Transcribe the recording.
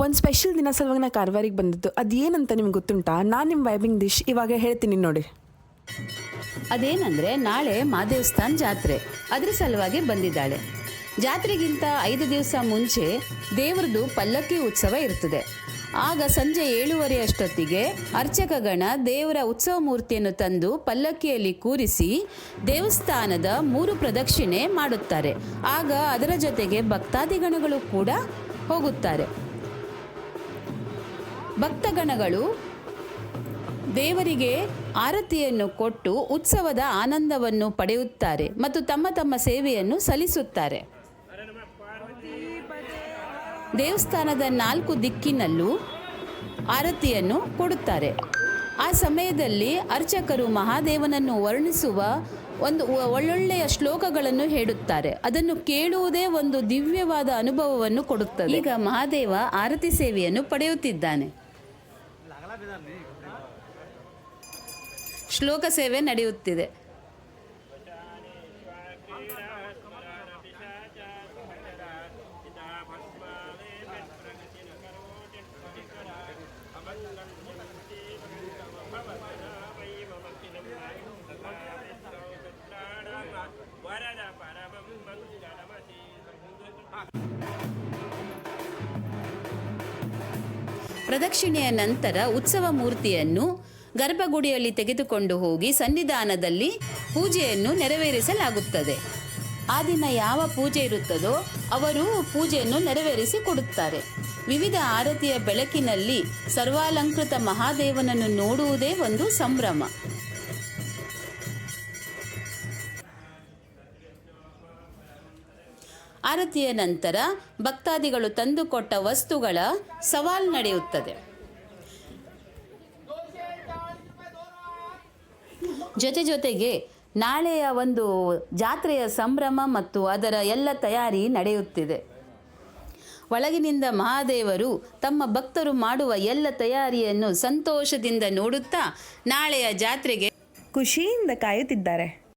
ಒಂದು ಸ್ಪೆಷಲ್ ದಿನ ಸಲುವಾಗಿ ನಾ ಕಾರವಾರಿಗೆ ಬಂದಿದ್ದು. ಅದೇನಂತ ನಿಮ್ಗೆ ಗೊತ್ತುಂಟಾ? ನಾನು ನಿಮ್ಮ ವೈಬಿಂಗ್ ಡಿಶ್ ಇವಾಗ ಹೇಳ್ತೀನಿ ನೋಡಿ. ಅದೇನಂದರೆ ನಾಳೆ ಮಹಾದೇವಸ್ಥಾನ ಜಾತ್ರೆ, ಅದ್ರ ಸಲುವಾಗಿ ಬಂದಿದ್ದಾಳೆ. ಜಾತ್ರೆಗಿಂತ 5 ದಿವಸ ಮುಂಚೆ ದೇವ್ರದ್ದು ಪಲ್ಲಕ್ಕಿ ಉತ್ಸವ ಇರ್ತದೆ. ಆಗ ಸಂಜೆ 7:30 ಅಷ್ಟೊತ್ತಿಗೆ ಅರ್ಚಕಗಣ ದೇವರ ಉತ್ಸವ ಮೂರ್ತಿಯನ್ನು ತಂದು ಪಲ್ಲಕ್ಕಿಯಲ್ಲಿ ಕೂರಿಸಿ ದೇವಸ್ಥಾನದ 3 ಪ್ರದಕ್ಷಿಣೆ ಮಾಡುತ್ತಾರೆ. ಆಗ ಅದರ ಜೊತೆಗೆ ಭಕ್ತಾದಿಗಣಗಳು ಕೂಡ ಹೋಗುತ್ತಾರೆ. ಭಕ್ತಗಣಗಳು ದೇವರಿಗೆ ಆರತಿಯನ್ನು ಕೊಟ್ಟು ಉತ್ಸವದ ಆನಂದವನ್ನು ಪಡೆಯುತ್ತಾರೆ ಮತ್ತು ತಮ್ಮ ತಮ್ಮ ಸೇವೆಯನ್ನು ಸಲ್ಲಿಸುತ್ತಾರೆ. ದೇವಸ್ಥಾನದ 4 ದಿಕ್ಕಿನಲ್ಲೂ ಆರತಿಯನ್ನು ಕೊಡುತ್ತಾರೆ. ಆ ಸಮಯದಲ್ಲಿ ಅರ್ಚಕರು ಮಹಾದೇವನನ್ನು ವರ್ಣಿಸುವ ಒಂದು ಒಳ್ಳೊಳ್ಳೆಯ ಶ್ಲೋಕಗಳನ್ನು ಹೇಳುತ್ತಾರೆ. ಅದನ್ನು ಕೇಳುವುದೇ ಒಂದು ದಿವ್ಯವಾದ ಅನುಭವವನ್ನು ಕೊಡುತ್ತದೆ. ಈಗ ಮಹಾದೇವ ಆರತಿ ಸೇವೆಯನ್ನು ಪಡೆಯುತ್ತಿದ್ದಾನೆ. ಶ್ಲೋಕ ಸೇವೆ ನಡೆಯುತ್ತಿದೆ. ಪ್ರದಕ್ಷಿಣೆಯ ನಂತರ ಉತ್ಸವ ಮೂರ್ತಿಯನ್ನು ಗರ್ಭಗುಡಿಯಲ್ಲಿ ತೆಗೆದುಕೊಂಡು ಹೋಗಿ ಸನ್ನಿಧಾನದಲ್ಲಿ ಪೂಜೆಯನ್ನು ನೆರವೇರಿಸಲಾಗುತ್ತದೆ. ಆ ದಿನ ಯಾವ ಪೂಜೆ ಇರುತ್ತದೋ ಅವರು ಪೂಜೆಯನ್ನು ನೆರವೇರಿಸಿ ಕೊಡುತ್ತಾರೆ. ವಿವಿಧ ಆರತಿಯ ಬೆಳಕಿನಲ್ಲಿ ಸರ್ವಾಲಂಕೃತ ಮಹಾದೇವನನ್ನು ನೋಡುವುದೇ ಒಂದು ಸಂಭ್ರಮ. ಆರತಿಯ ನಂತರ ಭಕ್ತಾದಿಗಳು ತಂದುಕೊಟ್ಟ ವಸ್ತುಗಳ ಸವಾಲು ನಡೆಯುತ್ತದೆ. ಜೊತೆಗೆ ನಾಳೆಯ ಒಂದು ಜಾತ್ರೆಯ ಸಂಭ್ರಮ ಮತ್ತು ಅದರ ಎಲ್ಲ ತಯಾರಿ ನಡೆಯುತ್ತಿದೆ. ಒಳಗಿನಿಂದ ಮಹಾದೇವರು ತಮ್ಮ ಭಕ್ತರು ಮಾಡುವ ಎಲ್ಲ ತಯಾರಿಯನ್ನು ಸಂತೋಷದಿಂದ ನೋಡುತ್ತಾ ನಾಳೆಯ ಜಾತ್ರೆಗೆ ಖುಷಿಯಿಂದ ಕಾಯುತ್ತಿದ್ದಾರೆ.